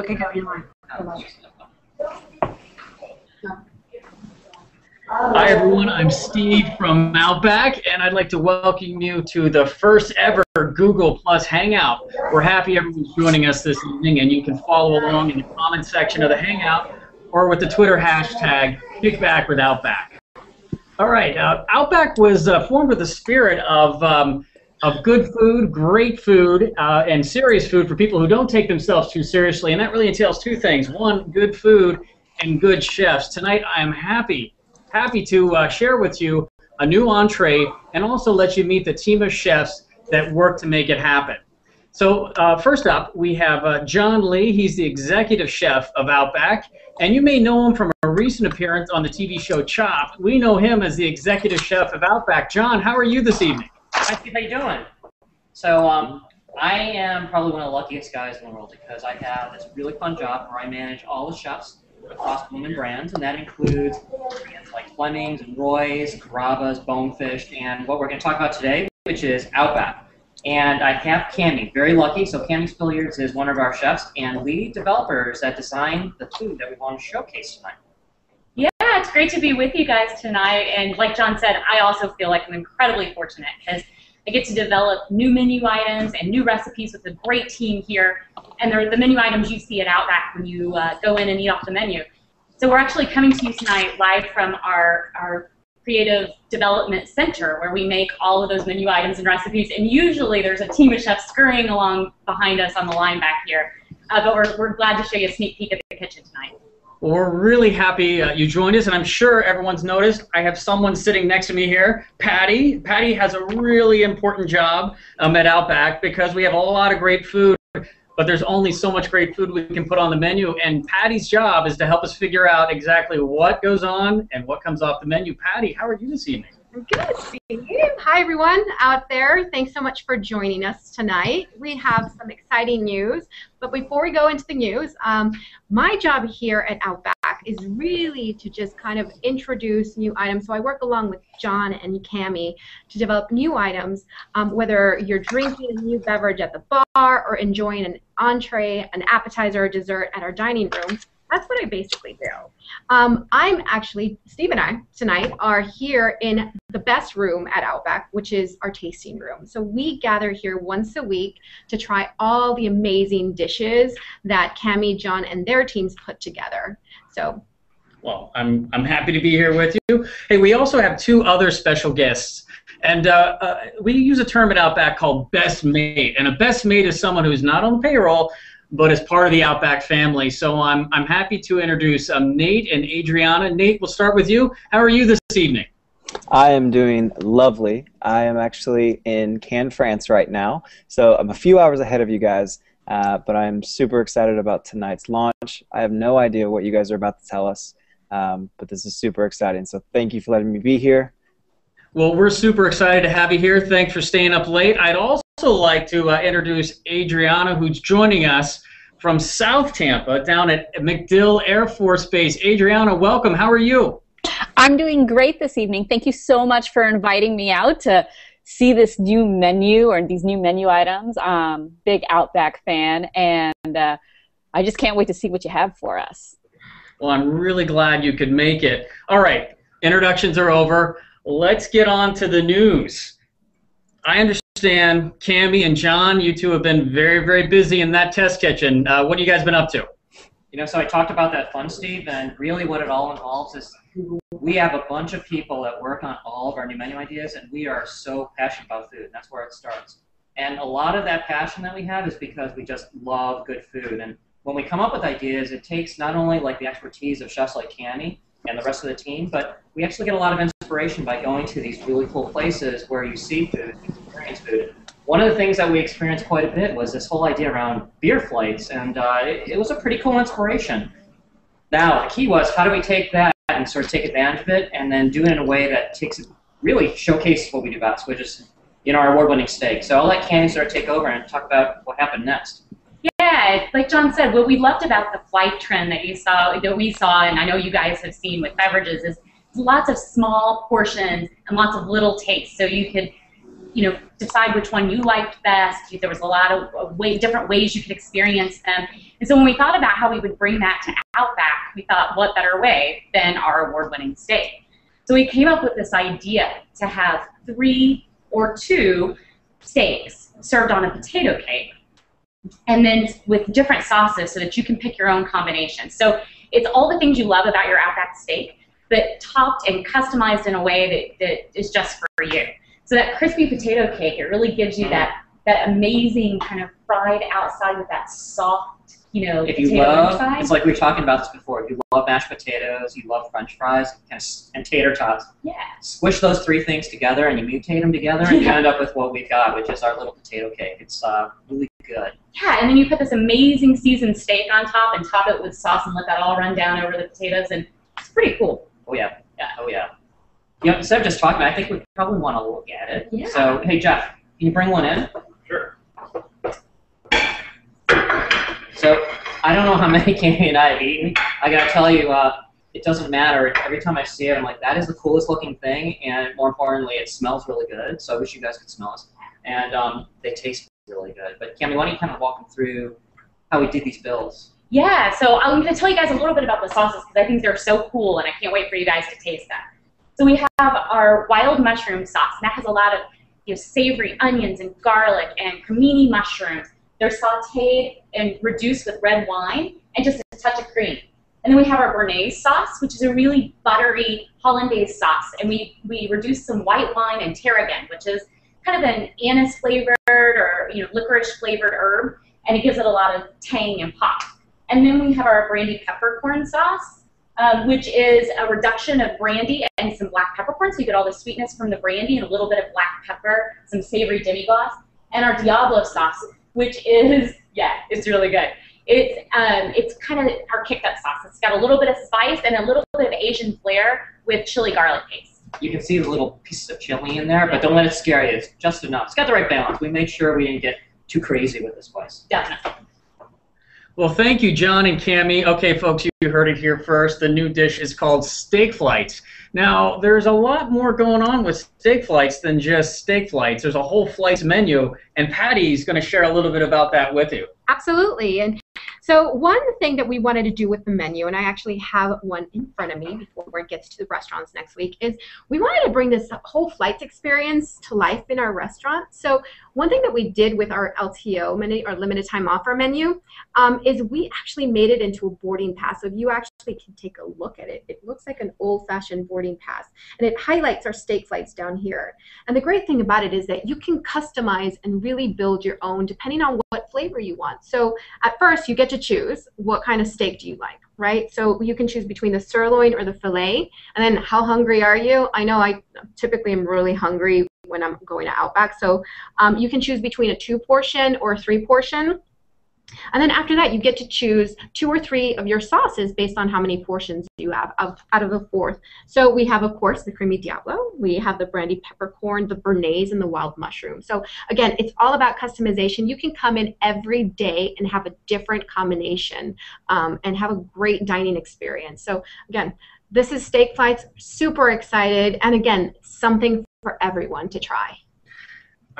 Okay, go, you're mine. Hi everyone, I'm Steve from Outback, and I'd like to welcome you to the first ever Google Plus Hangout. We're happy everyone's joining us this evening, and you can follow along in the comment section of the Hangout or with the Twitter hashtag Kickback with Outback. All right, Outback was formed with the spirit of good food, great food, and serious food for people who don't take themselves too seriously, and that really entails two things. One, good food and good chefs. Tonight I am happy to share with you a new entree and also let you meet the team of chefs that work to make it happen. So first up, we have John Lee. He's the executive chef of Outback, and you may know him from a recent appearance on the TV show Chopped. We know him as the executive chef of Outback. John, how are you this evening? Hi, Steve. How you doing? So I am probably one of the luckiest guys in the world because I have this really fun job where I manage all the chefs across women brands, and that includes brands like Fleming's and Roy's, Carrabba's, Bonefish, and what we're going to talk about today, which is Outback. And I have Cami, very lucky. So Cami Spilliards is one of our chefs and lead developers that design the food that we want to showcase tonight. Yeah, it's great to be with you guys tonight. And like John said, I also feel like I'm incredibly fortunate because I get to develop new menu items and new recipes with a great team here. And they're the menu items you see at Outback when you go in and eat off the menu. So we're actually coming to you tonight live from our Creative Development Center where we make all of those menu items and recipes. And usually there's a team of chefs scurrying along behind us on the line back here. But we're glad to show you a sneak peek of the kitchen tonight. Well, we're really happy you joined us, and I'm sure everyone's noticed I have someone sitting next to me here, Patty. Patty has a really important job at Outback because we have a lot of great food, but there's only so much great food we can put on the menu, and Patty's job is to help us figure out exactly what goes on and what comes off the menu. Patty, how are you this evening? I'm good, Steve. Hi, everyone out there. Thanks so much for joining us tonight. We have some exciting news, but before we go into the news, my job here at Outback is really to just kind of introduce new items. So I work along with John and Cami to develop new items, whether you're drinking a new beverage at the bar or enjoying an entree, an appetizer, or dessert at our dining room. That's what I basically do. Steve and I tonight are here in the best room at Outback, which is our tasting room. So we gather here once a week to try all the amazing dishes that Cami, John, and their teams put together. So, well, I'm happy to be here with you. Hey, we also have two other special guests. And we use a term at Outback called best mate. And a best mate is someone who's not on the payroll, but as part of the Outback family. So I'm happy to introduce Nate and Adriana. Nate, we'll start with you. How are you this evening? I am doing lovely. I am actually in Cannes, France right now, so I'm a few hours ahead of you guys, but I'm super excited about tonight's launch. I have no idea what you guys are about to tell us, but this is super exciting, so thank you for letting me be here. Well, we're super excited to have you here. Thanks for staying up late. I'd also like to introduce Adriana, who's joining us from South Tampa down at MacDill Air Force Base. Adriana, welcome. How are you? I'm doing great this evening. Thank you so much for inviting me out to see this new menu or these new menu items. Big Outback fan, and I just can't wait to see what you have for us. Well, I'm really glad you could make it. All right, introductions are over. Let's get on to the news. I understand Cami and John, you two have been very, very busy in that test kitchen. What have you guys been up to? You know, so I talked about that fun, Steve, and really what it all involves is we have a bunch of people that work on all of our new menu ideas, and we are so passionate about food, and that's where it starts. And a lot of that passion that we have is because we just love good food. And when we come up with ideas, it takes not only like the expertise of chefs like Cami and the rest of the team, but we actually get a lot of inspiration by going to these really cool places where you see food, you experience food. One of the things that we experienced quite a bit was this whole idea around beer flights, and it was a pretty cool inspiration. Now, the key was how do we take that and sort of take advantage of it and then do it in a way that takes it, really showcases what we do best, which is, you know, our award-winning steak. So I'll let Cami sort of take over and talk about what happened next. Yeah, like John said, what we loved about the flight trend that we saw, and I know you guys have seen with beverages, is lots of small portions and lots of little tastes. So you could decide which one you liked best. There was a lot of different ways you could experience them. And so when we thought about how we would bring that to Outback, we thought, what better way than our award-winning steak? So we came up with this idea to have 3 or 2 steaks served on a potato cake, and then with different sauces so that you can pick your own combination. So it's all the things you love about your Outback steak, but topped and customized in a way that is just for you. So that crispy potato cake, it really gives you that amazing kind of fried outside with that soft, if you potato love, inside. it's like we were talking about this before. If you love mashed potatoes, you love French fries, and tater tots. Yeah. Squish those 3 things together, and you mutate them together, and you end up with what we've got, which is our little potato cake. It's really good. Yeah, and then you put this amazing seasoned steak on top and top it with sauce and let that all run down over the potatoes, and it's pretty cool. Oh yeah. Oh yeah. Instead of just talking about it, I think we probably want to look at it. Yeah. So, hey Jeff, can you bring one in? Sure. So, I don't know how many Candy and I have eaten. I gotta tell you, it doesn't matter. Every time I see it, I'm like, that is the coolest looking thing, and more importantly, it smells really good. So I wish you guys could smell it. And they taste really good. But Cammy, why don't you kind of walk them through how we did these bills? Yeah, so I'm going to tell you guys a little bit about the sauces because I think they're so cool, and I can't wait for you guys to taste them. So we have our wild mushroom sauce, and that has a lot of savory onions and garlic and cremini mushrooms. They're sautéed and reduced with red wine and just a touch of cream. And then we have our Béarnaise sauce, which is a really buttery hollandaise sauce. And we reduce some white wine and tarragon, which is kind of an anise flavored or licorice flavored herb, and it gives it a lot of tang and pop. And then we have our brandy peppercorn sauce, which is a reduction of brandy and some black peppercorn. So you get all the sweetness from the brandy and a little bit of black pepper, some savory demi-glace. And our Diablo sauce, which is, it's really good. It's kind of our kicked-up sauce. It's got a little bit of spice and a little bit of Asian flair with chili garlic paste. You can see the little pieces of chili in there, but don't let it scare you. It's just enough. It's got the right balance. We made sure we didn't get too crazy with this spice. Definitely. Well, thank you, John and Cammy. Okay, folks, you heard it here first. The new dish is called steak flights. Now, there's a lot more going on with steak flights than just steak flights. There's a whole flights menu, and Patty's going to share a little bit about that with you. Absolutely. And so one thing that we wanted to do with the menu, and I actually have one in front of me before it gets to the restaurants next week, is we wanted to bring this whole flights experience to life in our restaurant. So one thing that we did with our LTO menu, our limited time offer menu, is we actually made it into a boarding pass. So if you actually can take a look at it, it looks like an old-fashioned boarding pass, and it highlights our steak flights down here. And the great thing about it is that you can customize and really build your own depending on what flavor you want. So at first, you get to choose what kind of steak do you like, right? So you can choose between the sirloin or the filet, and then how hungry are you? I know I typically am really hungry when I'm going to Outback, so you can choose between a 2-portion or a 3-portion. And then after that, you get to choose 2 or 3 of your sauces based on how many portions you have out of the 4th. So we have, of course, the creamy Diablo. We have the brandy peppercorn, the Béarnaise, and the wild mushroom. So again, it's all about customization. You can come in every day and have a different combination and have a great dining experience. So again, this is Steak Flights. Super excited. And again, something for everyone to try.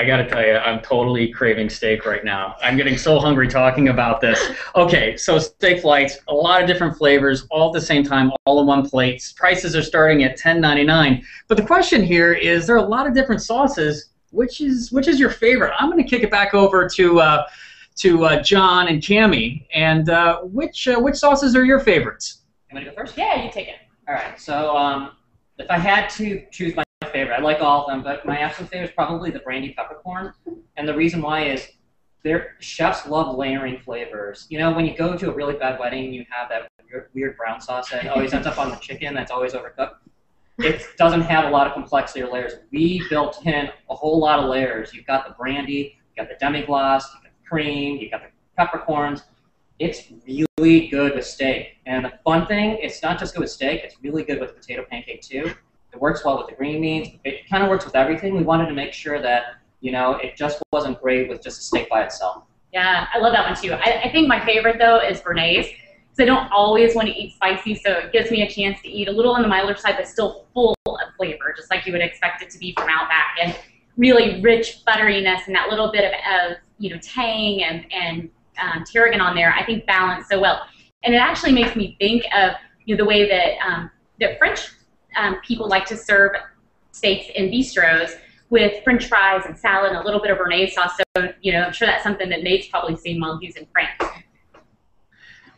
I got to tell you, I'm totally craving steak right now. I'm getting so hungry talking about this. Okay, so steak flights, a lot of different flavors, all at the same time, all in one plate. Prices are starting at $10.99. But the question here is, there are a lot of different sauces. Which is your favorite? I'm going to kick it back over to John and Cammy. And which sauces are your favorites? You want to go first? Yeah, you take it. All right. So if I had to choose my favorite, I like all of them, but my absolute favorite is probably the brandy peppercorn. And the reason why is their chefs love layering flavors. When you go to a really bad wedding, you have that weird brown sauce that always ends up on the chicken that's always overcooked. It doesn't have a lot of complexity or layers. We built in a whole lot of layers. You've got the brandy, you've got the demi-glace, you've got the cream, you've got the peppercorns. It's really good with steak. And the fun thing, it's not just good with steak, it's really good with potato pancake too. It works well with the green beans. It kind of works with everything. We wanted to make sure that, it just wasn't great with just a steak by itself. Yeah, I love that one too. I think my favorite though is Béarnaise, because I don't always want to eat spicy, so it gives me a chance to eat a little on the milder side, but still full of flavor, just like you would expect it to be from Outback. And really rich butteriness and that little bit of you know, tang and tarragon on there, I think balance so well. And it actually makes me think of, you know, the way that that French people like to serve steaks in bistros with French fries and salad and a little bit of Béarnaise sauce. So, you know, I'm sure that's something that Nate's probably seen while he's in France.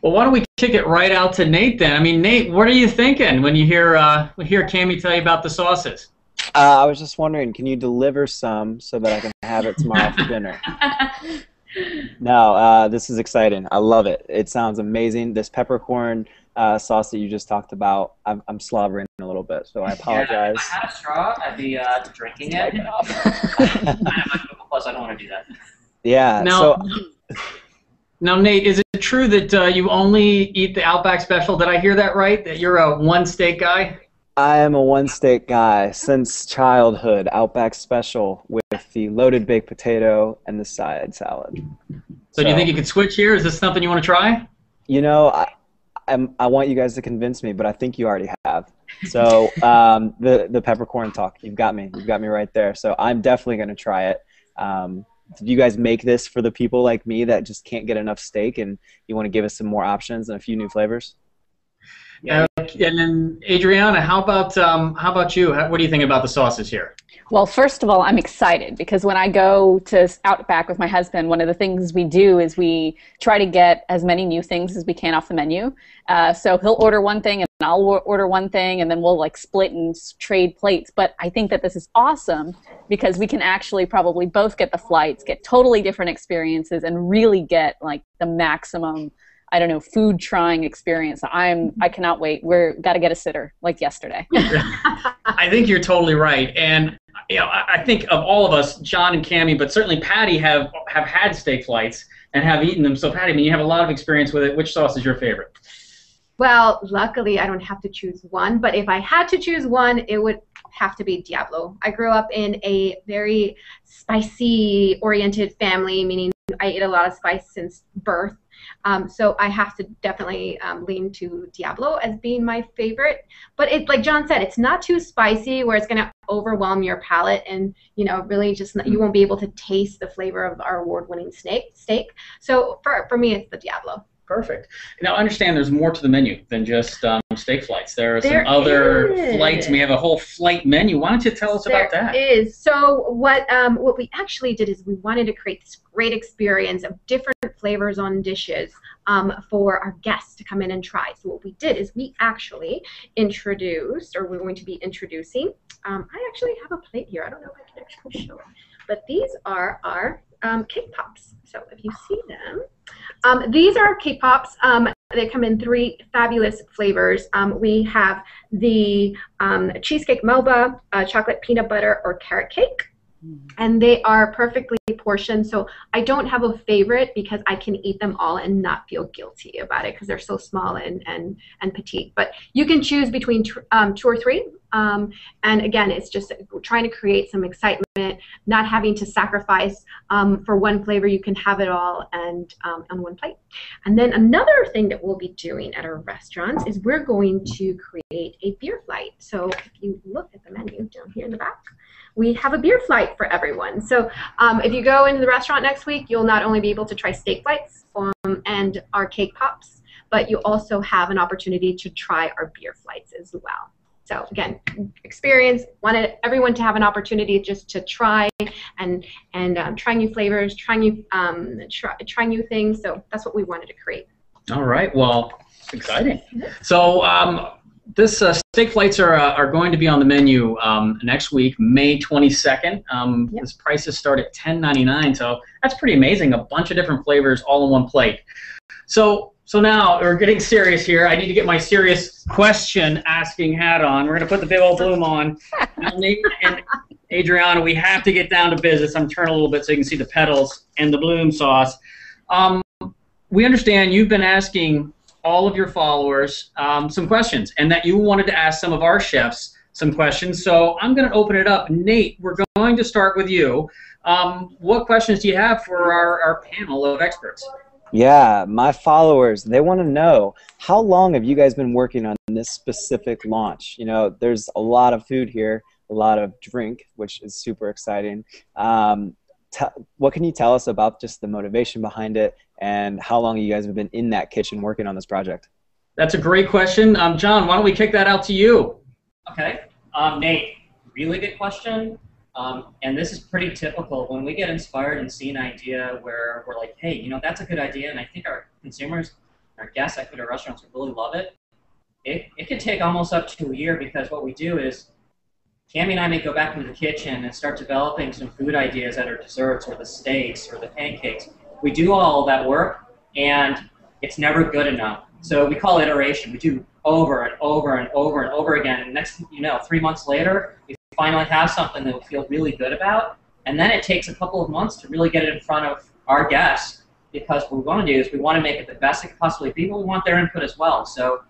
Well, why don't we kick it right out to Nate then? I mean, Nate, what are you thinking when you hear Cammie tell you about the sauces? I was just wondering, can you deliver some so that I can have it tomorrow for dinner? No, this is exciting. I love it. It sounds amazing. This peppercorn sauce that you just talked about, I'm slobbering a little bit, so I apologize. Yeah, if I had a straw, I'd be drinking it. Plus, I don't want to do that. Yeah. Now, Nate, is it true that you only eat the Outback special? Did I hear that right? That you're a one steak guy? I am a one steak guy since childhood. Outback special with the loaded baked potato and the side salad. So do you think you could switch here? Is this something you want to try? You know, I want you guys to convince me, but I think you already have. So the peppercorn talk, you've got me right there. So I'm definitely going to try it. Did you guys make this for the people like me that just can't get enough steak, and you want to give us some more options and a few new flavors? And then Adriana, how about you? What do you think about the sauces here? Well, first of all, I'm excited because when I go to Outback with my husband, one of the things we do is we try to get as many new things as we can off the menu. So he'll order one thing and I'll order one thing, and then we'll like split and trade plates. But I think that this is awesome because we can actually probably both get the flights, get totally different experiences, and really get like the maximum, I don't know, food trying experience. I cannot wait. We're got to get a sitter like yesterday. I think you're totally right. And you know, I think of all of us, John and Cammie, but certainly Patty have had steak flights and have eaten them. So Patty, I mean, you have a lot of experience with it. Which sauce is your favorite? Well, luckily I don't have to choose one, but if I had to choose one, it would have to be Diablo. I grew up in a very spicy-oriented family, meaning I ate a lot of spice since birth. So I have to definitely lean to Diablo as being my favorite. But it, like John said, it's not too spicy where it's going to overwhelm your palate, and you know, really just you won't be able to taste the flavor of our award-winning steak. So for me, it's the Diablo. Perfect. Now, understand there's more to the menu than just steak flights. There are some other flights. We have a whole flight menu. Why don't you tell us about that? There is. So what we actually did is we wanted to create this great experience of different flavors on dishes for our guests to come in and try. So what we did is we actually introduced, or we're going to be introducing, I actually have a plate here. I don't know if I can actually show it. But these are our cake pops. So if you see them, these are cake pops. They come in 3 fabulous flavors. We have the cheesecake Melba, chocolate peanut butter, or carrot cake. And they are perfectly portioned, so I don't have a favorite because I can eat them all and not feel guilty about it because they're so small and petite. But you can choose between 2 or 3. And again, it's just trying to create some excitement, not having to sacrifice for one flavor. You can have it all and on one plate. And then another thing that we'll be doing at our restaurants is we're going to create a beer flight. So if you look at the menu down here in the back, we have a beer flight for everyone. So if you go into the restaurant next week, you'll not only be able to try steak flights and our cake pops, but you also have an opportunity to try our beer flights as well. So again, experience, wanted everyone to have an opportunity just to try and try new flavors, try new things. So that's what we wanted to create. All right, well, exciting. So this steak flights are going to be on the menu next week, May 22nd. Yep. This prices start at $10.99, so that's pretty amazing. A bunch of different flavors all in one plate. So now we're getting serious here. I need to get my serious question asking hat on. We're going to put the big old bloom on. Now, Nate and Adriana, we have to get down to business. I'm turning a little bit so you can see the petals and the bloom sauce. We understand you've been asking all of your followers some questions, and that you wanted to ask some of our chefs some questions. So I'm going to open it up. Nate, we're going to start with you. What questions do you have for our panel of experts? Yeah, my followers, they want to know, how long have you guys been working on this specific launch? You know, there's a lot of food here, a lot of drink, which is super exciting. What can you tell us about just the motivation behind it and how long you guys have been in that kitchen working on this project? That's a great question. John, why don't we kick that out to you? Okay. Nate, really good question. And this is pretty typical when we get inspired and see an idea where we're like, hey, that's a good idea, and I think our consumers, our guests at our restaurants would really love it. It could take almost up to a year, because what we do is Cami and I may go back into the kitchen and start developing some food ideas that are desserts or the steaks or the pancakes. We do all that work, and it's never good enough. So we call it iteration. We do over and over and over and over again. And next, 3 months later, we finally have something that we feel really good about. And then it takes a couple of months to really get it in front of our guests, because what we want to do is we want to make it the best it could possibly be, but we want their input as well. So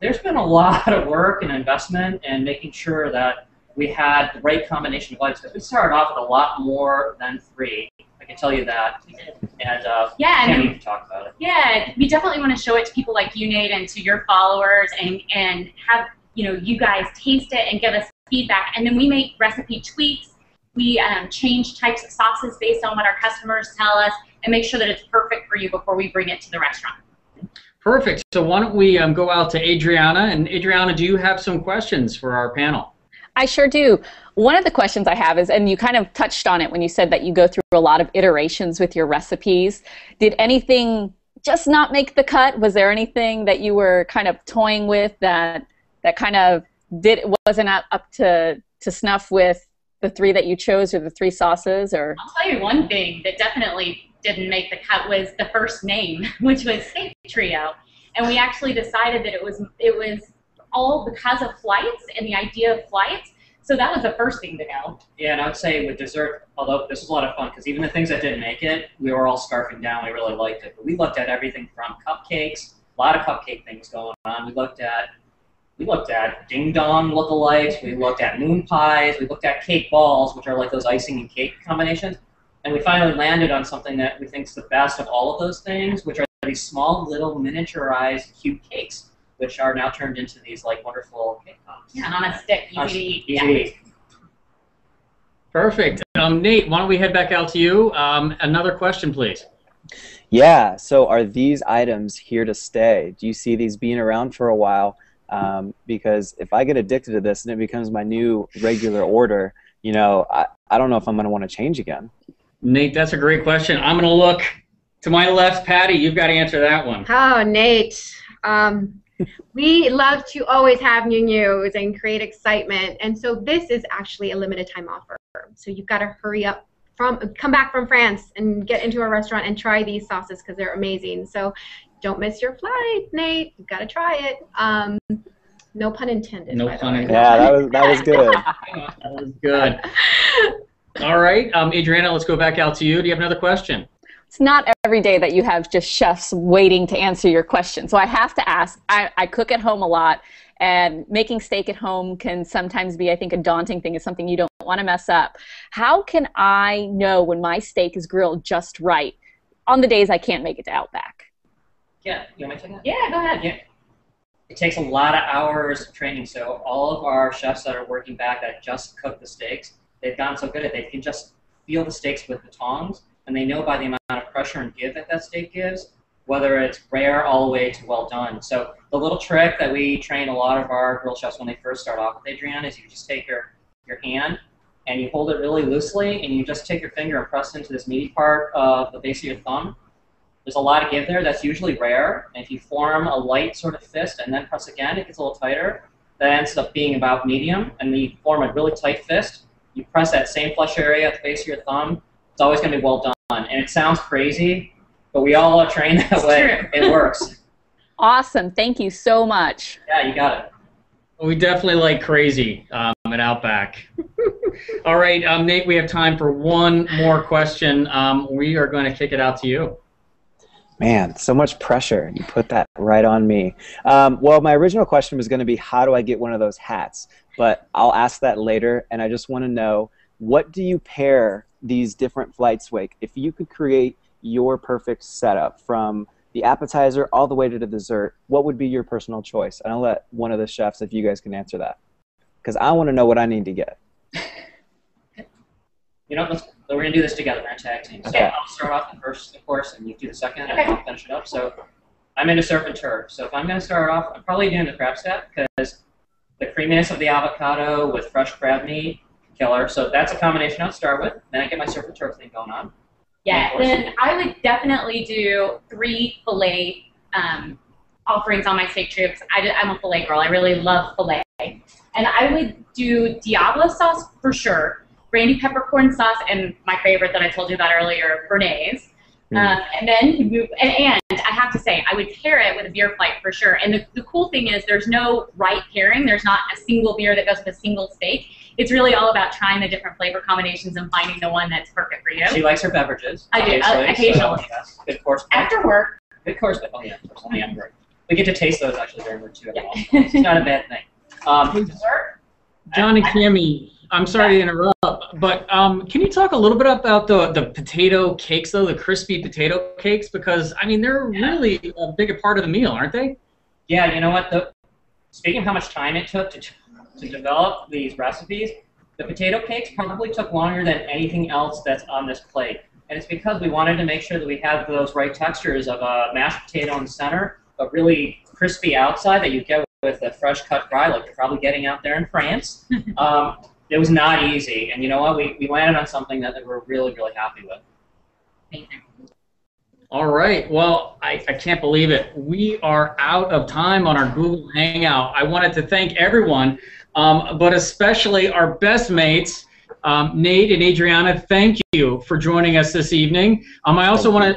there's been a lot of work and investment in making sure that we had the right combination of items, because we started off with a lot more than 3. I can tell you that. And Cami can talk about it. Yeah, we definitely want to show it to people like you, Nate, and to your followers, and have you guys taste it and give us feedback. And then we make recipe tweaks. We change types of sauces based on what our customers tell us, and make sure that it's perfect for you before we bring it to the restaurant. Perfect. So why don't we go out to Adriana? And Adriana, do you have some questions for our panel? I sure do. One of the questions I have is, and you kind of touched on it when you said that you go through a lot of iterations with your recipes. Did anything just not make the cut? Was there anything that you were kind of toying with that kind of wasn't up to snuff with the 3 that you chose, or the 3 sauces? Or I'll tell you one thing that definitely didn't make the cut was the first name, which was Steak Trio. And we actually decided that it was all because of flights and the idea of flights. So that was the first thing to go. Yeah, and I would say with dessert, although this was a lot of fun, because even the things that didn't make it, we were all scarfing down. We really liked it. But we looked at everything from cupcakes, a lot of cupcake things going on. We looked at ding dong lookalikes. We looked at moon pies. We looked at cake balls, which are like those icing and cake combinations. And we finally landed on something that we think is the best of all of those things, which are these small little miniaturized cube cakes, which are now turned into these like wonderful cake pops. Yeah, and on a stick, easy to eat. Easy to eat. Perfect. Nate, why don't we head back out to you? Another question, please. Yeah, so are these items here to stay? Do you see these being around for a while? Because if I get addicted to this and it becomes my new regular order, I don't know if I'm going to want to change again. Nate, that's a great question. I'm going to look to my left. Patty, you've got to answer that one. Oh, Nate. We love to always have new news and create excitement, and so this is actually a limited time offer. So you've got to hurry up, come back from France and get into a restaurant and try these sauces, because they're amazing. So don't miss your flight, Nate. You've got to try it. No pun intended. No pun intended. Yeah, that was good. That was good. All right, Adriana, let's go back out to you. Do you have another question? it's not every day that you have just chefs waiting to answer your question. So I have to ask, I cook at home a lot, and making steak at home can sometimes be, I think, a daunting thing. It's something you don't want to mess up. How can I know when my steak is grilled just right on the days I can't make it to Outback? Yeah, you want me to take that? Yeah, go ahead. Yeah. It takes a lot of hours of training, so all of our chefs that are working back that just cook the steaks, they've gotten so good at it, they can just feel the steaks with the tongs, and they know by the amount of pressure and give that that steak gives, whether it's rare all the way to well done. So the little trick that we train a lot of our grill chefs when they first start off with, Adriana, is you just take your hand and you hold it really loosely, and you just take your finger and press into this meaty part of the base of your thumb. There's a lot of give there. That's usually rare. And if you form a light sort of fist and then press again, it gets a little tighter. That ends up being about medium. And then you form a really tight fist. You press that same flesh area at the base of your thumb. It's always going to be well done. And it sounds crazy, but we all are trained that way. It works. Awesome. Thank you so much. Yeah, you got it. We definitely like crazy at Outback. All right, Nate, we have time for one more question. We are going to kick it out to you. Man, so much pressure. You put that right on me. Well, my original question was going to be, how do I get one of those hats? But I'll ask that later, and I just want to know, what do you pair these different flights with? If you could create your perfect setup from the appetizer all the way to the dessert, what would be your personal choice? And I'll let one of the chefs, if you guys can answer that, because I want to know what I need to get. You know, we're gonna do this together. We're gonna tag team. So Okay. I'll start off the first, of course, and you do the second, and I'll finish it up. So I'm into surf and turf. So if I'm gonna start off, I'm probably doing the crab step because the creaminess of the avocado with fresh crab meat, killer. So that's a combination I'll start with. Then I get my surf and turf thing going on. Yeah, then I would definitely do 3 filet offerings on my steak tray because I'm a filet girl. I really love filet. And I would do Diablo sauce for sure, brandy peppercorn sauce, and my favorite that I told you about earlier, Bernays. And then and I have to say, I would pair it with a beer flight for sure. And the cool thing is there's no right pairing. There's not a single beer that goes with a single steak. It's really all about trying the different flavor combinations and finding the one that's perfect for you. She likes her beverages. I do, occasionally. So, yes, good course. After work. Good course. Oh, yeah. Only after work. We get to taste those actually during work, too. It's not a bad thing. Dessert? John and Cammie, I'm sorry to interrupt, but can you talk a little bit about the potato cakes, though, the crispy potato cakes? Because, I mean, they're really a big part of the meal, aren't they? Yeah, you know what? Speaking of how much time it took to develop these recipes, the potato cakes probably took longer than anything else that's on this plate. And it's because we wanted to make sure that we have those right textures of a mashed potato in the center, but really crispy outside that you get with a fresh cut fry like you're probably getting out there in France. It was not easy. And you know what? We landed on something that we're really, really happy with. Amazing. All right. Well, I can't believe it. We are out of time on our Google Hangout. I wanted to thank everyone, but especially our best mates, Nate and Adriana. Thank you for joining us this evening. I also want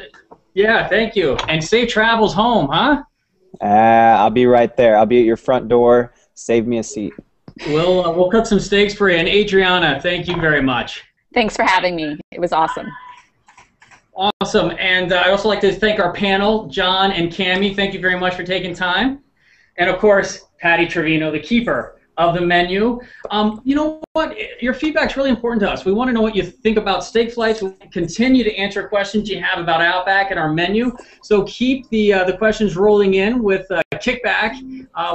to, thank you. And safe travels home, huh? I'll be right there. I'll be at your front door. Save me a seat. We'll cut some steaks for you. And Adriana, thank you very much. Thanks for having me. It was awesome. Awesome. And I also like to thank our panel, John and Cammie. Thank you very much for taking time. And, of course, Patty Trevino, the keeper of the menu. You know what? Your feedback's really important to us. We want to know what you think about steak flights. We'll continue to answer questions you have about Outback and our menu. So keep the questions rolling in with kickback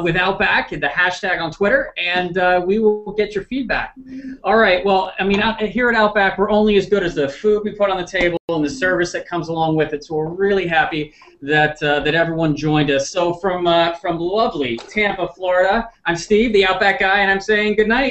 with Outback, the hashtag on Twitter, and we will get your feedback. All right. Well, I mean, here at Outback, we're only as good as the food we put on the table and the service that comes along with it. So we're really happy that that everyone joined us. So from lovely Tampa, Florida, I'm Steve, the Outback guy, and I'm saying good night.